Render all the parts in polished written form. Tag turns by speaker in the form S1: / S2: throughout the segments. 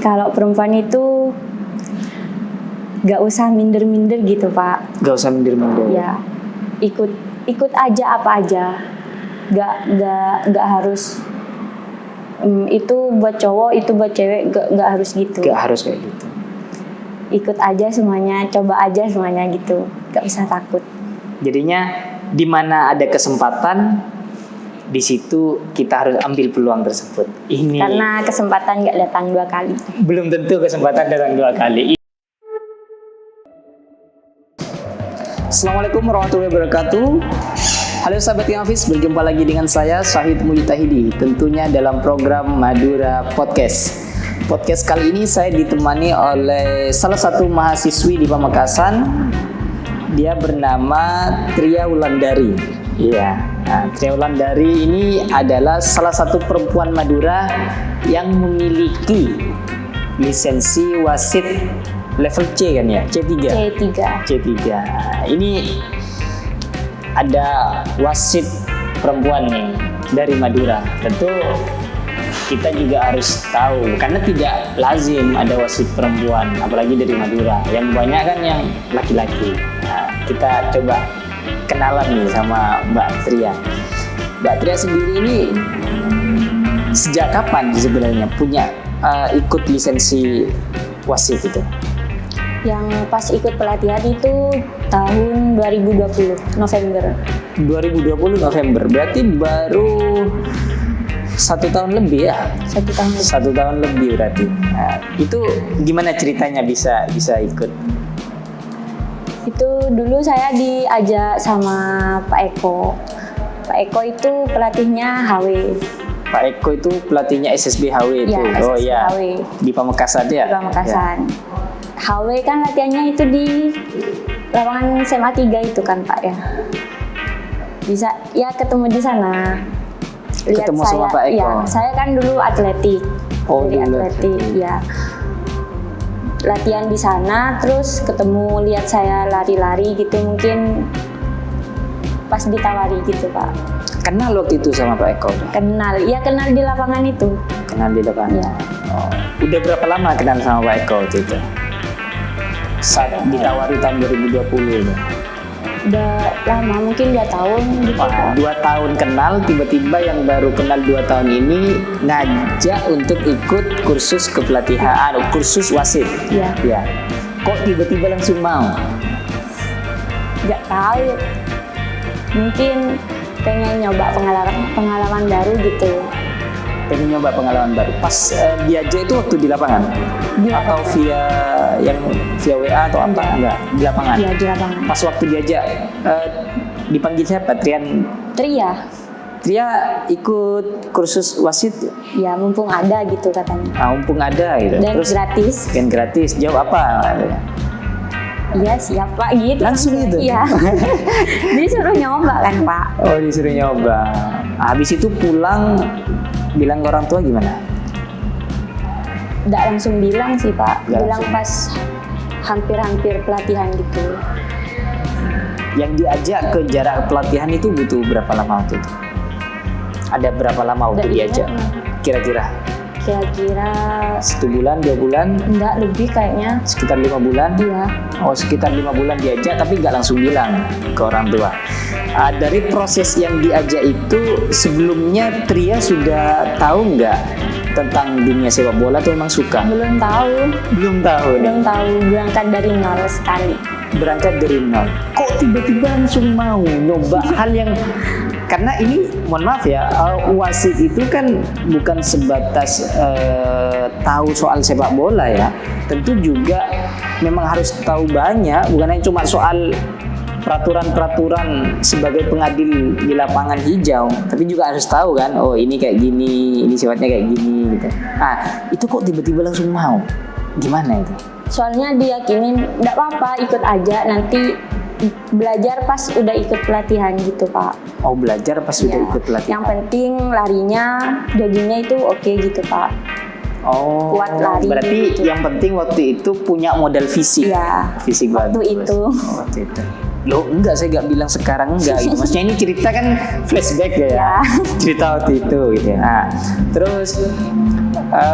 S1: Kalau perempuan itu gak usah minder-minder gitu Pak.
S2: Gak usah minder-minder.
S1: Ya, ikut aja apa aja. Gak harus itu buat cowok, itu buat cewek, gak harus gitu.
S2: Gak harus kayak gitu.
S1: Ikut aja semuanya, coba aja semuanya gitu. Gak usah takut.
S2: Jadinya di mana ada kesempatan, di situ kita harus ambil peluang tersebut. Ini
S1: karena kesempatan gak datang 2 kali.
S2: Belum tentu kesempatan datang 2 kali. Assalamualaikum warahmatullahi wabarakatuh. Halo sahabat Hafiz, berjumpa lagi dengan saya Syahid Mujtahidi, tentunya dalam program Madura Podcast. Podcast kali ini saya ditemani oleh salah satu mahasiswi di Pamekasan. Dia bernama Tria Wulandari. Iya, nah, Tria Wulandari ini adalah salah satu perempuan Madura yang memiliki lisensi wasit level C kan ya? C3. Ini ada wasit perempuan nih dari Madura. Tentu kita juga harus tahu karena tidak lazim ada wasit perempuan, apalagi dari Madura. Yang banyak kan yang laki-laki. Nah, kita coba kenalan nih sama Mbak Tria. Mbak Tria sendiri ini sejak kapan sebenarnya punya ikut lisensi wasit itu?
S1: Yang pas ikut pelatihan itu tahun 2020 November.
S2: 2020 November, berarti baru 1 tahun lebih ya?
S1: 1 tahun lebih.
S2: 1 tahun lebih berarti. Nah, itu gimana ceritanya bisa ikut?
S1: Itu dulu saya diajak sama Pak Eko. Pak Eko itu pelatihnya HW.
S2: Pak Eko itu pelatihnya SSB HW itu.
S1: Ya,
S2: oh
S1: SSB
S2: ya.
S1: HW.
S2: Di Pamekasan ya?
S1: Di Pamekasan.
S2: Ya.
S1: HW kan latihannya itu di lapangan SMA 3 itu kan Pak ya. Bisa ya ketemu di sana. Lihat
S2: ketemu
S1: saya,
S2: sama Pak Eko.
S1: Ya, saya kan dulu atletik.
S2: Oh,
S1: dari
S2: dulu.
S1: Atletik, ya. Latihan di sana, terus ketemu lihat saya lari-lari gitu, mungkin pas ditawari gitu Pak.
S2: Kenal waktu itu sama Pak Eko?
S1: Kenal di lapangan itu.
S2: Kenal di lapangan?
S1: Ya.
S2: Oh. Udah berapa lama kenal sama Pak Eko waktu itu? Saat ditawari tahun 2020 itu?
S1: Udah lama, mungkin 2 tahun gitu.
S2: Wah, 2 tahun kenal, tiba-tiba yang baru kenal 2 tahun ini ngajak untuk ikut kursus kepelatihan, kursus wasit.
S1: Iya.
S2: Ya. Kok tiba-tiba langsung mau?
S1: Gak tahu. Mungkin pengen nyoba pengalaman baru gitu.
S2: Pengen nyoba pengalaman baru. Pas diajak itu waktu di lapangan?
S1: Di
S2: Atau via WA atau apa? Enggak, di lapangan.
S1: Iya, di lapangan.
S2: Pas waktu diajak dipanggil siapa?
S1: Tria.
S2: Tria ikut kursus wasit?
S1: Ya, mumpung ada gitu katanya.
S2: Mumpung ada gitu.
S1: Dan
S2: terus
S1: gratis.
S2: Dan gratis. Jawab apa?
S1: Iya siap Pak gitu.
S2: Langsung gitu?
S1: Iya. Disuruh nyoba kan Pak.
S2: Oh, disuruh nyoba. Habis itu pulang bilang ke orang tua gimana?
S1: Nggak langsung bilang sih Pak.
S2: Nggak
S1: bilang
S2: langsung.
S1: pas hampir-hampir pelatihan gitu.
S2: Yang diajak ke jarak pelatihan itu butuh berapa lama waktu itu? Ada berapa lama waktu diajak? Kira-kira?
S1: Kira-kira
S2: 1 bulan, 2 bulan?
S1: enggak lebih kayaknya.
S2: Sekitar 5 bulan?
S1: Iya.
S2: Oh, sekitar 5 bulan diajak tapi nggak langsung bilang ke orang tua. Dari proses yang diajak itu sebelumnya Tria sudah tahu nggak tentang dunia sepak bola atau memang suka?
S1: Belum tahu.
S2: Belum tahu.
S1: Belum tahu, berangkat dari nol sekali.
S2: Berangkat dari nol. Kok tiba-tiba langsung mau nyoba hal yang karena ini mohon maaf ya, wasit itu kan bukan sebatas tahu soal sepak bola ya. Tentu juga memang harus tahu banyak, bukan hanya cuma soal peraturan-peraturan sebagai pengadil di lapangan hijau, tapi juga harus tahu kan, oh ini kayak gini, ini sifatnya kayak gini gitu. Itu kok tiba-tiba langsung mau? Gimana itu?
S1: Soalnya diyakinin enggak apa-apa, ikut aja, nanti belajar pas udah ikut pelatihan gitu Pak.
S2: Oh, belajar pas
S1: Ya,
S2: udah ikut pelatihan.
S1: Yang penting larinya, joggingnya itu oke gitu Pak.
S2: Oh,
S1: kuat lari
S2: berarti
S1: gitu.
S2: yang penting waktu itu punya modal fisik.
S1: Iya.
S2: Fisik
S1: Waktu
S2: bagus.
S1: itu.
S2: Oh, waktu itu. Loh, enggak, saya enggak bilang sekarang enggak gitu. Maksudnya ini cerita kan flashback ya.
S1: Ya.
S2: Cerita waktu itu gitu ya. Nah, terus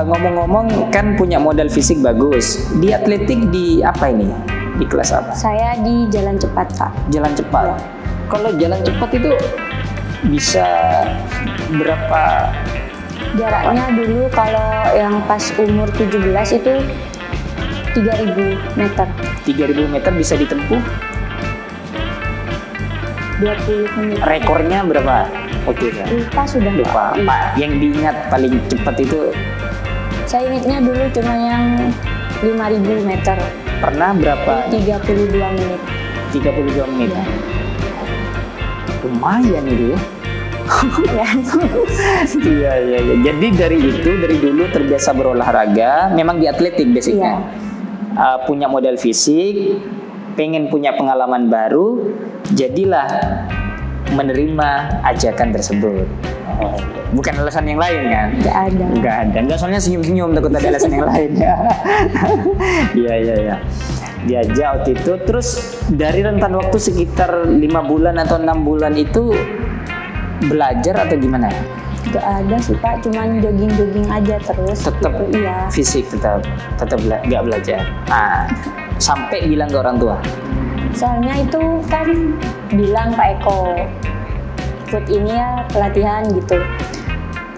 S2: Ngomong-ngomong kan punya modal fisik bagus. Di atletik di apa ini? Di kelas apa?
S1: Saya di jalan cepat Pak.
S2: Jalan cepat.
S1: Ya.
S2: Kalau jalan cepat itu bisa berapa?
S1: Jaraknya dulu kalau yang pas umur 17 itu 3.000 meter.
S2: 3.000 meter bisa ditempuh.
S1: 20 menit.
S2: Rekornya berapa? Oke, Kak.
S1: Lupa sudah
S2: Lupa.
S1: Pak.
S2: Pak, yang diingat paling cepat itu
S1: Saya ingatnya dulu cuma yang 5.000 meter.
S2: pernah berapa?
S1: 32 menit.
S2: 32 menit.
S1: Ya.
S2: Lumayan itu ya.
S1: Ya.
S2: Iya, iya, iya. Jadi dari dulu terbiasa berolahraga, memang di atletik basicnya. Punya modal fisik, pengen punya pengalaman baru, jadilah menerima ajakan tersebut. Bukan alasan yang lain kan?
S1: Nggak ada.
S2: Enggak, soalnya senyum-senyum takut ada alasan yang lain ya. Iya, iya, iya. Diajak waktu itu, terus dari rentan waktu sekitar 5 bulan atau 6 bulan itu belajar atau gimana?
S1: Nggak ada sih Pak, cuman jogging-jogging aja terus.
S2: Tetap
S1: gitu. Iya.
S2: fisik tetap nggak belajar. Nah, sampai bilang ke orang tua.
S1: Soalnya itu kan bilang Pak Eko, ikut ini ya pelatihan gitu.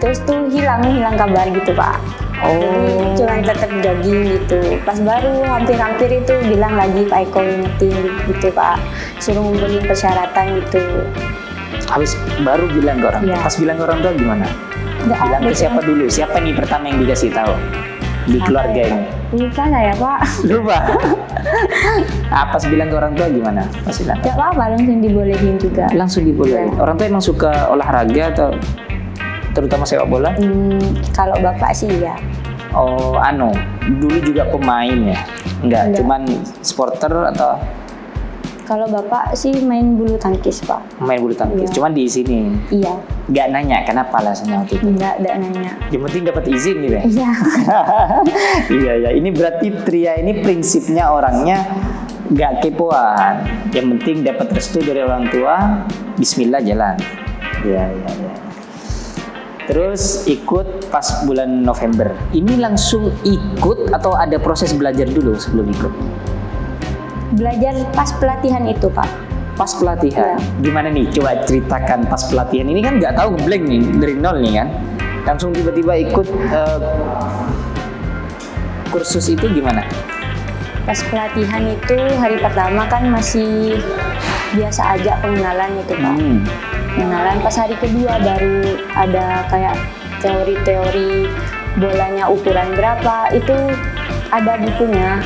S1: Terus tuh hilang kabar gitu Pak. Jadi cuma tetap jogging gitu. Pas baru hampir-hampir itu bilang lagi Pak Eko ingetin gitu Pak. Suruh ngumpulin persyaratan gitu.
S2: Habis baru bilang ke orang tua.
S1: Iya.
S2: Pas bilang ke orang tua gimana?
S1: Nggak
S2: Bilang
S1: ada
S2: ke siapa dulu? Siapa nih pertama yang dikasih tahu di keluarga ini?
S1: Lupa saya Pak.
S2: Lupa. Pas bilang ke orang tua gimana? Pas bilang.
S1: Nggak apa-apa, langsung dibolehin juga.
S2: Langsung dibolehin.
S1: Ya.
S2: Orang tua emang suka olahraga atau terutama sepak bola?
S1: Kalau bapak sih ya.
S2: Oh, dulu juga pemain ya? Enggak, cuman sporter atau
S1: Kalau bapak sih main bulu tangkis Pak.
S2: main bulu tangkis?
S1: Iya.
S2: Cuman di sini
S1: Iya,
S2: nggak nanya kenapa alasannya waktu itu.
S1: nggak nanya.
S2: Yang penting dapat izin gitu ya.
S1: Iya.
S2: Iya, ya. Ini berarti Tria ini prinsipnya orangnya nggak kepoan. Yang penting dapat restu dari orang tua. Bismillah jalan. Iya, iya, iya. Terus ikut pas bulan November. Ini langsung ikut atau ada proses belajar dulu sebelum ikut?
S1: Belajar pas pelatihan itu Pak.
S2: Pas pelatihan, gimana nih? Coba ceritakan pas pelatihan. Ini kan nggak tahu ngeblank nih dari nol nih kan. Langsung tiba-tiba ikut kursus itu gimana?
S1: Pas pelatihan itu hari pertama kan masih biasa aja pengenalan itu Pak. Pengenalan, pas hari kedua baru ada kayak teori-teori bolanya ukuran berapa, itu ada bukunya.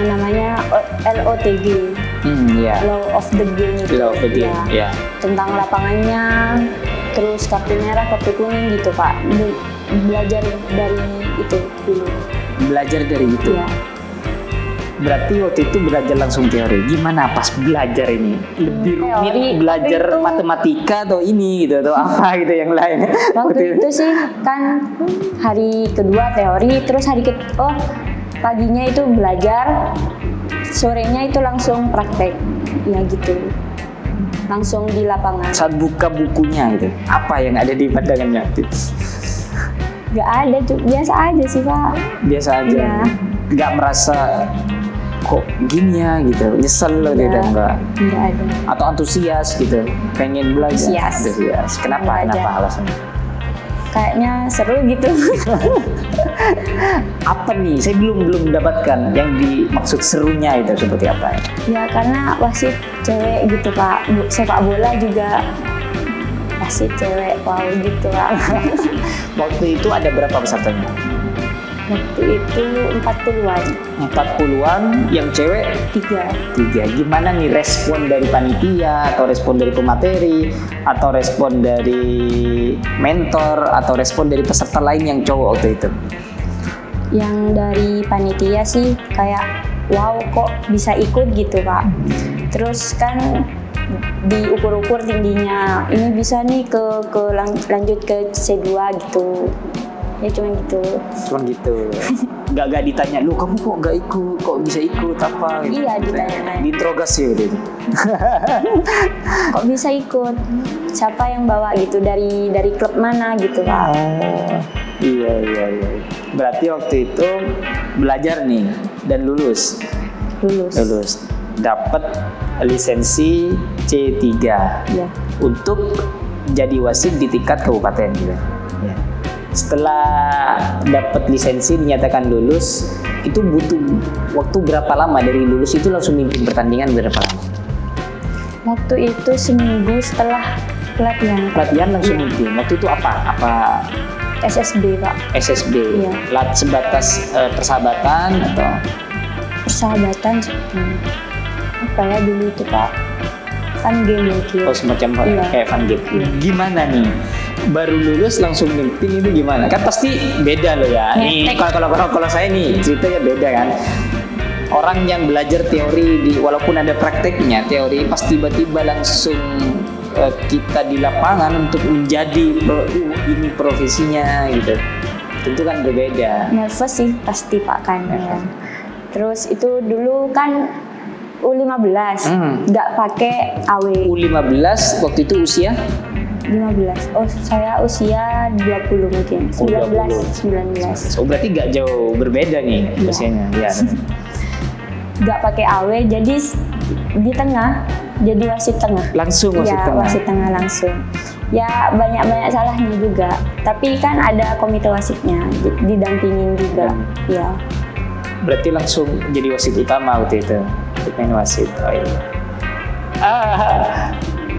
S1: Namanya LOTG,
S2: Ya.
S1: Law of the Game itu.
S2: Law of the Game, ya.
S1: Tentang lapangannya, terus kartu merah, kartu kuning gitu Pak. Belajar dari itu dulu.
S2: Belajar dari itu.
S1: Ya.
S2: Berarti waktu itu belajar langsung teori. Gimana pas belajar ini? Lebih rumit
S1: Teori,
S2: belajar
S1: itu-
S2: matematika atau ini gitu atau apa gitu yang lain?
S1: Waktu itu sih kan hari kedua teori, terus paginya itu belajar, sorenya itu langsung praktek, ya gitu, langsung di lapangan.
S2: Saat buka bukunya gitu, apa yang ada di pandangannya?
S1: Gak ada, biasa aja sih Pak.
S2: Biasa aja.
S1: Iya.
S2: Nggak merasa kok gini ya gitu, nyesel loh gitu enggak?
S1: Nggak ada.
S2: Atau antusias gitu, pengen belajar.
S1: Antusias.
S2: Kenapa?
S1: Belajar.
S2: Kenapa alasannya?
S1: Kayaknya seru gitu.
S2: Apa nih? Saya belum mendapatkan yang dimaksud serunya itu seperti apa?
S1: Ya karena wasit cewek gitu Pak. Sepak bola juga wasit cewek, wow gitu Pak.
S2: Waktu itu ada berapa pesertanya?
S1: Waktu itu 40-an.
S2: 40-an, yang cewek
S1: 3.
S2: 3. Gimana nih respon dari panitia, atau respon dari pemateri, atau respon dari mentor, atau respon dari peserta lain yang cowok waktu itu?
S1: Yang dari panitia sih kayak wow kok bisa ikut gitu Pak. Terus kan diukur-ukur tingginya, ini bisa nih lanjut ke C2 gitu. Ya cuma gitu.
S2: Cuman gitu. Gak ditanya, lu kamu kok gak ikut, kok bisa ikut apa? Gitu.
S1: Iya, ditanya.
S2: Diinterogasi gitu.
S1: Kok bisa ikut? Siapa yang bawa gitu, dari klub mana gitu Pak?
S2: Oh, iya. Berarti waktu itu belajar nih dan lulus. Dapat lisensi C3.
S1: Iya.
S2: Untuk jadi wasit di tingkat kabupaten gitu. Ya. Setelah dapat lisensi dinyatakan lulus, itu butuh waktu berapa lama dari lulus itu langsung mimpin pertandingan berapa lama?
S1: Waktu itu seminggu setelah pelatihan.
S2: Pelatihan langsung mimpin. Waktu itu apa?
S1: SSB Pak.
S2: SSB.
S1: Iya.
S2: Sebatas persahabatan atau
S1: Persahabatan sebenarnya. Apa ya dulu itu Pak? Fun game mungkin.
S2: oh semacam kayak fun game.
S1: Iya.
S2: Gimana nih? Baru lulus langsung mimpin itu gimana? Kan pasti beda loh ya. Nih kalau saya nih ceritanya beda kan. Orang yang belajar teori walaupun ada prakteknya teori pas tiba-tiba langsung kita di lapangan untuk menjadi ini profesinya gitu. Tentu kan berbeda.
S1: Nervous sih pasti Pak kan. Ya. Terus itu dulu kan U15 nggak pakai AW.
S2: U15 waktu itu usia
S1: 15. Oh, saya usia 20 mungkin. 19.
S2: Oh, berarti nggak jauh berbeda nih usianya. Iya.
S1: Nggak pakai AW, jadi di tengah, jadi wasit tengah.
S2: Langsung wasit tengah.
S1: Wasit tengah langsung. Ya banyak salahnya juga. Tapi kan ada komite wasitnya, didampingin juga. Ya.
S2: Berarti langsung jadi wasit utama waktu itu. Untuk main wasit. Oh iya.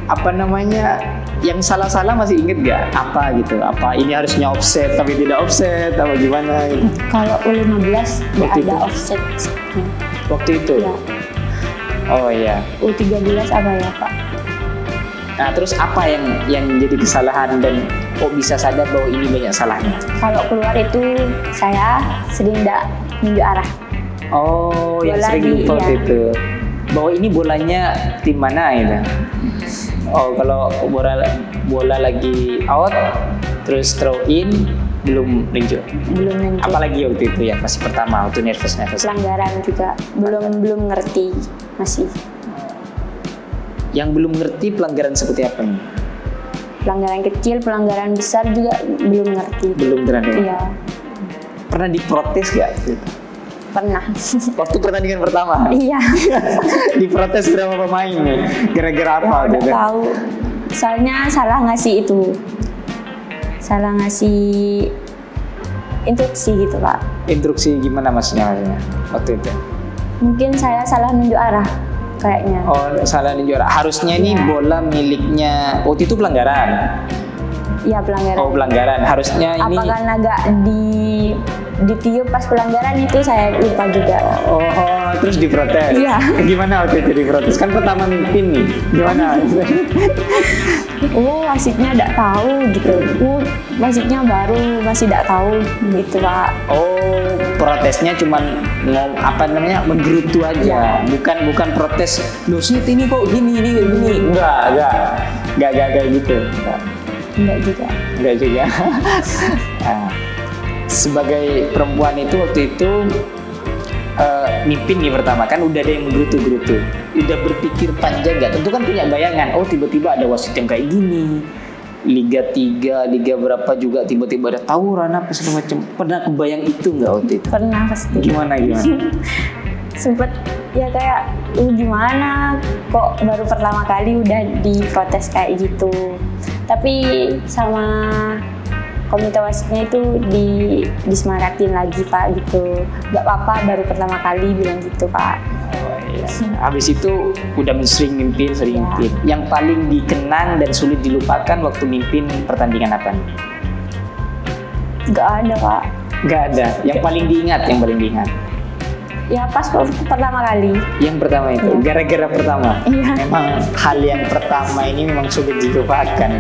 S2: Apa namanya? Yang salah-salah masih inget gak? Apa gitu? Apa ini harusnya offset tapi tidak offset? Apa gimana? Gitu?
S1: Kalau U15 nggak ada
S2: itu.
S1: offset.
S2: Waktu itu?
S1: Ya.
S2: Oh iya.
S1: U13 apa ya Pak?
S2: Nah terus apa yang jadi kesalahan dan kok bisa sadar bahwa ini banyak salahnya?
S1: Kalau keluar itu saya sering nggak nunjuk arah.
S2: Oh, yang
S1: Bola
S2: sering lupa itu. Bahwa ini bolanya tim mana gitu. Oh, kalau bola lagi out, terus throw in, belum nunjuk. Apalagi waktu itu ya, masih pertama, waktu nervous.
S1: Pelanggaran juga, belum ngerti masih.
S2: Yang belum ngerti pelanggaran seperti apa nih?
S1: Pelanggaran kecil, pelanggaran besar juga belum ngerti.
S2: Belum terang.
S1: Iya.
S2: Pernah diprotes gak?
S1: Pernah.
S2: Waktu pertandingan pertama?
S1: Iya.
S2: Diprotes berapa pemain nih? Gara-gara apa?
S1: Ya, udah tahu. Soalnya salah ngasih instruksi gitu Pak.
S2: Instruksi gimana maksudnya waktu itu?
S1: Mungkin saya salah nunjuk arah kayaknya.
S2: Oh, salah nunjuk arah. Harusnya ini bola miliknya. Waktu itu pelanggaran.
S1: Iya, pelanggaran.
S2: Oh, pelanggaran. Harusnya ini.
S1: Apa karena nggak ditiup pas pelanggaran itu saya lupa juga.
S2: Oh, terus diprotes.
S1: Iya.
S2: Gimana waktu itu diprotes? Kan pertama mimpin nih. Gimana?
S1: Wasitnya nggak tahu gitu. Wasitnya baru masih nggak tahu gitu Pak.
S2: Oh, protesnya cuman menggerutu aja.
S1: Ya.
S2: Bukan protes. Loh, ini kok gini. Enggak gitu. Enggak juga. Nah, sebagai perempuan itu waktu itu mimpin nih pertama kan udah ada yang menggerutu, udah berpikir panjang nggak? Tentu kan punya bayangan. Oh tiba-tiba ada wasit yang kayak gini, Liga 3, Liga berapa juga tiba-tiba ada tawuran apa segala macam. Pernah kebayang itu nggak waktu itu?
S1: Pernah pasti.
S2: Gimana?
S1: Sempet ya kayak gimana kok baru pertama kali udah diprotes kayak gitu. Tapi sama komite wasitnya itu disemaratin lagi Pak gitu. Gak apa-apa baru pertama kali bilang gitu Pak.
S2: Oh, iya. Habis itu udah sering mimpin. Yang paling dikenang dan sulit dilupakan waktu mimpin pertandingan apa?
S1: Gak ada Pak.
S2: Gak ada. Yang paling diingat.
S1: Ya pas pertama kali.
S2: Yang pertama itu, gara-gara pertama.
S1: Iya.
S2: Memang hal yang pertama ini memang sulit dilupakan.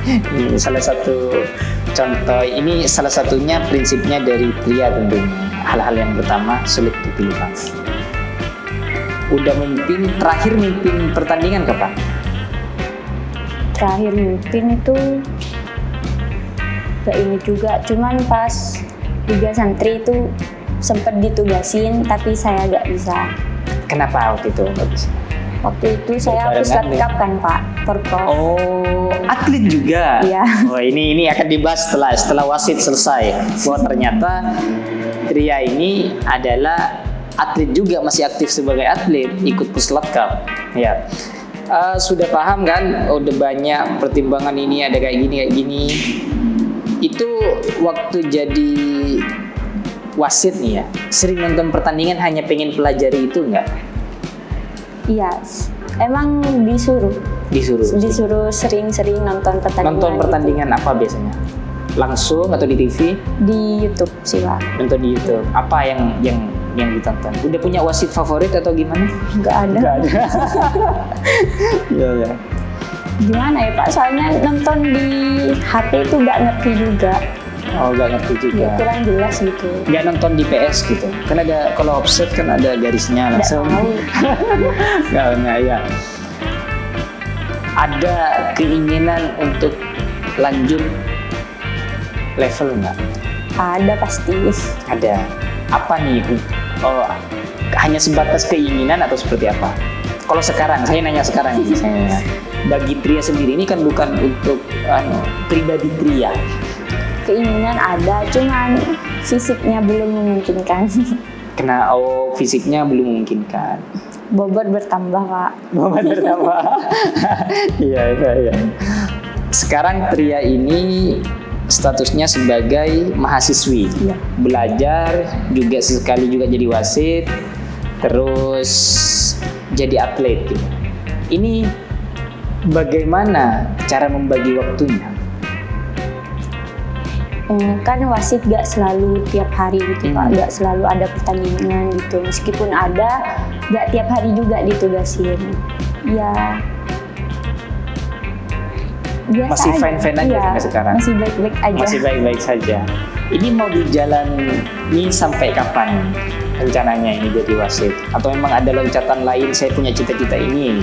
S2: Ini salah satu contoh. Ini salah satunya prinsipnya dari pria tentunya. Hal-hal yang pertama sulit dilupakan. Udah terakhir mimpin pertandingan kapan?
S1: Terakhir mimpin itu gak inget juga. Cuman pas Liga Santri itu sempet ditugasin tapi saya gak bisa.
S2: Kenapa waktu itu nggak bisa?
S1: Waktu itu saya
S2: Berbarengan
S1: pusat cup kan Pak, Porprov.
S2: Oh, atlet juga.
S1: Iya.
S2: Oh, ini akan dibahas setelah wasit selesai. Bahwa ternyata Tria ini adalah atlet juga, masih aktif sebagai atlet, ikut Puslat Cup. Ya. Sudah paham kan? Udah banyak pertimbangan ini, ada kayak gini. Itu waktu jadi wasit nih ya, sering nonton pertandingan hanya pengen pelajari itu enggak?
S1: Iya, emang disuruh sering-sering nonton pertandingan.
S2: Nonton pertandingan
S1: gitu.
S2: apa biasanya? Langsung atau di TV?
S1: Di YouTube sih Pak.
S2: Nonton di YouTube. Apa yang ditonton? Udah punya wasit favorit atau gimana?
S1: Nggak ada.
S2: Iya.
S1: Gimana ya Pak? Soalnya nonton di HP itu nggak ngerti juga.
S2: Oh, nggak ngerti juga.
S1: Ya, kurang jelas gitu.
S2: Nggak nonton di PS gitu. Kan ada, kalau offset kan ada garisnya
S1: Nggak
S2: langsung.
S1: tahu.
S2: Nggak ya. Ada keinginan untuk lanjut level nggak?
S1: Ada pasti.
S2: Ada. Apa nih? Oh, hanya sebatas keinginan atau seperti apa? Kalau sekarang, saya nanya sekarang ini. Bagi Tria sendiri ini kan bukan untuk pribadi Tria.
S1: Keinginan ada, cuman fisiknya belum memungkinkan.
S2: Fisiknya belum memungkinkan.
S1: Bobot bertambah Pak.
S2: Bobot bertambah. Iya. Sekarang Tria ini statusnya sebagai mahasiswi.
S1: Iya.
S2: Belajar juga, sekali juga jadi wasit, terus jadi atlet gitu. Ini bagaimana cara membagi waktunya?
S1: Kan wasit gak selalu tiap hari gitu Pak, gak selalu ada pertandingan gitu. Meskipun ada, gak tiap hari juga ditugasin. Ya biasa
S2: Masih
S1: aja.
S2: fine-fine aja
S1: Iya,
S2: sampai sekarang?
S1: Masih baik-baik aja.
S2: Masih baik-baik saja. Ini mau dijalani sampai kapan rencananya ini jadi wasit? Atau memang ada loncatan lain, saya punya cita-cita ini?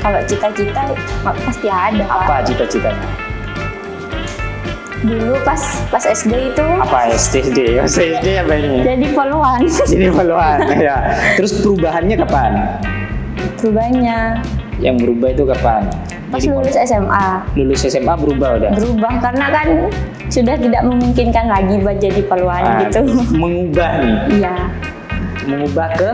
S1: Kalau cita-cita pasti ada Pak.
S2: Apa cita-citanya?
S1: Dulu pas SD itu
S2: Apa SD apa ini?
S1: jadi poluan.
S2: Jadi poluan ya. Terus perubahannya kapan?
S1: Perubahannya
S2: Yang berubah itu kapan?
S1: pas
S2: Jadi
S1: lulus SMA.
S2: lulus SMA berubah udah.
S1: Berubah karena kan sudah tidak memungkinkan lagi buat jadi poluan gitu.
S2: Mengubah nih.
S1: Iya.
S2: Mengubah
S1: Ke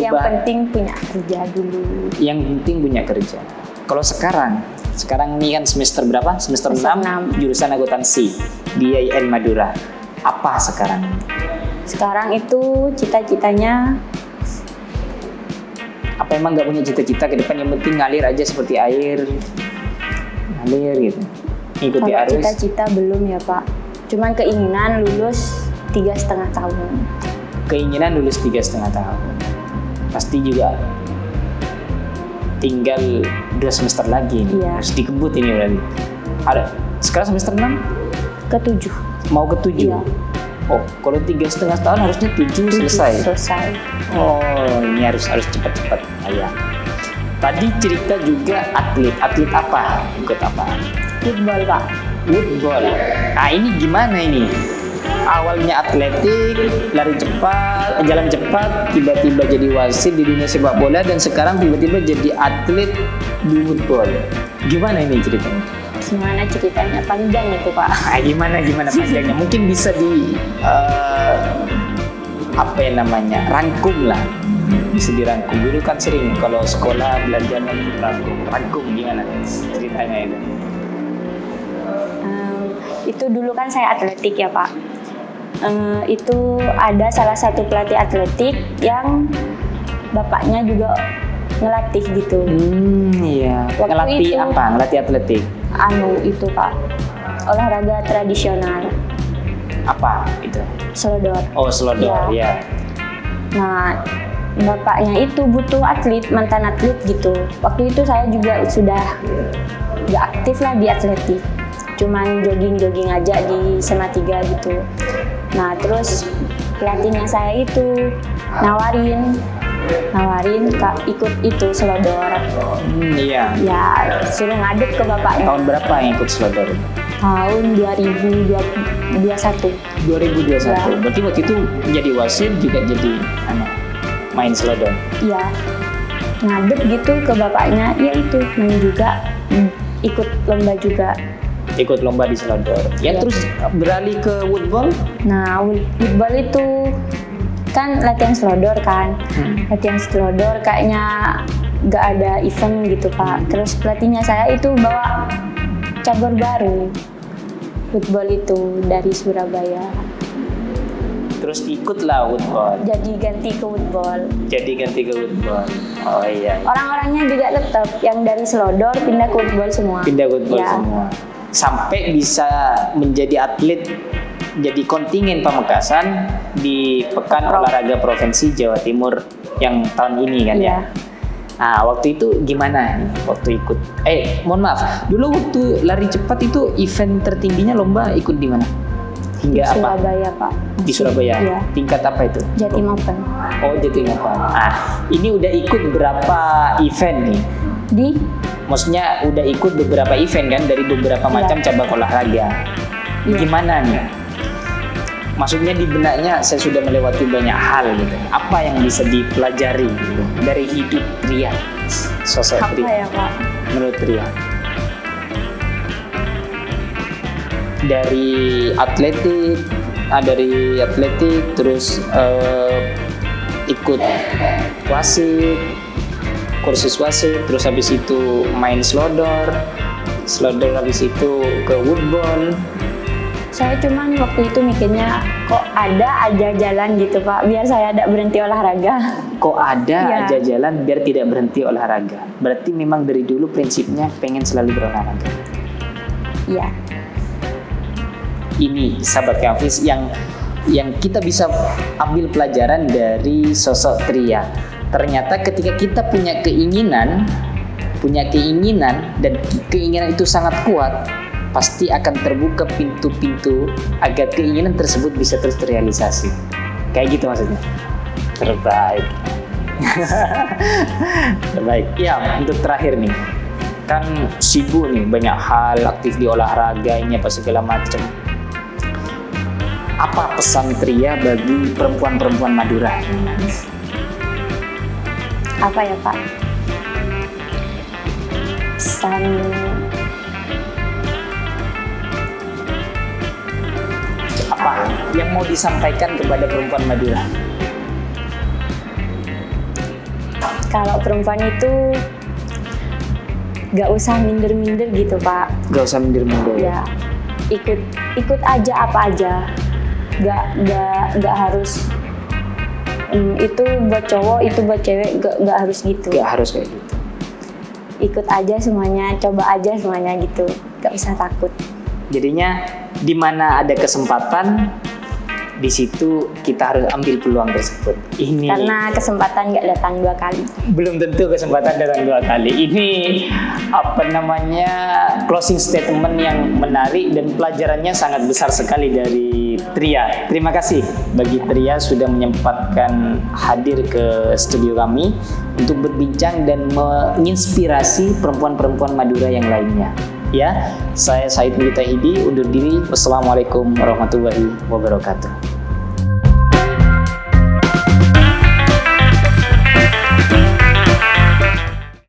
S1: yang
S2: Berubah.
S1: penting punya kerja dulu.
S2: yang penting punya kerja. Kalau sekarang ini kan semester berapa? Semester 6, jurusan akuntansi di IAIN Madura. Apa sekarang?
S1: Sekarang itu cita-citanya
S2: Apa emang nggak punya cita-cita ke depan, yang penting ngalir aja seperti air, ngalir gitu, ikuti
S1: kalau
S2: arus?
S1: cita-cita belum ya Pak. Cuman keinginan lulus 3,5 tahun.
S2: Keinginan lulus 3,5 tahun. Pasti juga tinggal 2 semester lagi nih.
S1: Iya.
S2: Harus dikebut ini berarti. Sekarang semester 6?
S1: Ke-7.
S2: Mau ke 7?
S1: Iya.
S2: Oh, kalau 3,5 tahun harusnya 7 selesai.
S1: Selesai.
S2: Oh, ini harus cepat-cepat. Ya. Tadi cerita juga atlet apa? Ikut apa?
S1: Football Pak.
S2: Woodball. Nah, ini gimana ini? Awalnya atletik, lari cepat, jalan cepat, tiba-tiba jadi wasit di dunia sepak bola, dan sekarang tiba-tiba jadi atlet di woodball. Gimana ini ceritanya?
S1: Gimana ceritanya? Panjang itu Pak.
S2: Nah, gimana panjangnya? Mungkin bisa rangkum lah. Bisa dirangkum. Dulu kan sering kalau sekolah belajar rangkum gimana ceritanya itu?
S1: Itu dulu kan saya atletik ya Pak. Itu ada salah satu pelatih atletik yang bapaknya juga ngelatih gitu.
S2: Iya.
S1: Waktu
S2: Ngelatih
S1: itu-
S2: apa? Ngelatih atletik.
S1: Itu Pak, olahraga tradisional,
S2: Apa itu?
S1: selodor.
S2: Oh, selodor, ya.
S1: Nah, bapaknya itu butuh mantan atlet gitu. Waktu itu saya juga sudah gak aktif lah di atletik, cuman jogging aja di SMA 3 gitu. Nah, terus pelatihnya saya itu nawarin Kak, ikut itu selodor.
S2: Iya.
S1: Ya, suruh ngadep ke bapaknya.
S2: Tahun berapa yang ikut selodor?
S1: tahun 2021.
S2: 2021.
S1: Ya.
S2: Berarti waktu itu jadi wasit juga jadi main selodor.
S1: Iya, ngadep gitu ke bapaknya, ya itu main juga, ikut lomba juga.
S2: Ikut lomba di selodor. Ya,
S1: Ya.
S2: terus beralih ke woodball.
S1: Nah, football itu kan latihan selodor kan. Latihan selodor kayaknya nggak ada event gitu Pak. Terus pelatihnya saya itu bawa cabur baru, football itu dari Surabaya.
S2: Terus ikutlah woodball.
S1: Jadi ganti ke football.
S2: Oh iya.
S1: Orang-orangnya juga tetap yang dari selodor pindah ke football semua.
S2: Pindah woodball
S1: Ya.
S2: semua. Sampai bisa menjadi atlet, jadi kontingen Pamekasan di Pekan Olahraga Provinsi Jawa Timur yang tahun ini kan ya.
S1: Iya.
S2: Nah, waktu itu gimana nih waktu ikut? Mohon maaf, dulu waktu lari cepat itu event tertingginya lomba ikut di mana? Hingga apa?
S1: Surabaya Pak.
S2: Di Surabaya.
S1: Iya.
S2: Tingkat apa itu?
S1: Jatim Open.
S2: Oh, Jatim Open. Ini udah ikut berapa event nih?
S1: Di
S2: Maksudnya udah ikut beberapa event kan dari beberapa macam cabang olahraga.
S1: Iya.
S2: Gimana nih? Maksudnya di benaknya saya sudah melewati banyak hal gitu. Apa yang bisa dipelajari gitu dari hidup Tria, sosok
S1: apa
S2: Tria
S1: ya Pak?
S2: menurut Tria? Dari atletik, terus ikut wasit, kursus wasit, terus habis itu main selodor habis itu ke woodball.
S1: Saya cuman waktu itu mikirnya kok ada aja jalan gitu Pak, biar saya tidak berhenti olahraga.
S2: Kok ada
S1: Iya.
S2: aja jalan biar tidak berhenti olahraga. Berarti memang dari dulu prinsipnya pengen selalu berolahraga.
S1: Iya.
S2: Ini sahabat Hafiz yang kita bisa ambil pelajaran dari sosok Tria. Ternyata ketika kita punya keinginan dan keinginan itu sangat kuat, pasti akan terbuka pintu-pintu agar keinginan tersebut bisa terus terrealisasi. Kayak gitu maksudnya. Terbaik. Terbaik. Ya, untuk terakhir nih. Kan sibuk nih, banyak hal, aktif di olahraga, ini apa segala macam. Apa pesan Tria bagi perempuan-perempuan Madura?
S1: Apa ya Pak? Pesan
S2: Apa yang mau disampaikan kepada perempuan Madura?
S1: kalau perempuan itu gak usah minder-minder gitu Pak.
S2: Gak usah minder-minder.
S1: Ya, ikut aja apa aja. Gak harus itu buat cowok, itu buat cewek, gak harus gitu.
S2: Gak harus kayak gitu.
S1: Ikut aja semuanya, coba aja semuanya gitu. Gak usah takut.
S2: Jadinya di mana ada kesempatan, di situ kita harus ambil peluang tersebut. Ini
S1: Karena kesempatan gak datang 2 kali.
S2: belum tentu kesempatan datang 2 kali. Ini closing statement yang menarik dan pelajarannya sangat besar sekali dari Tria. Terima kasih bagi Tria sudah menyempatkan hadir ke studio kami untuk berbincang dan menginspirasi perempuan-perempuan Madura yang lainnya. Ya, saya Said Mulitahidi undur diri. Wassalamualaikum warahmatullahi wabarakatuh.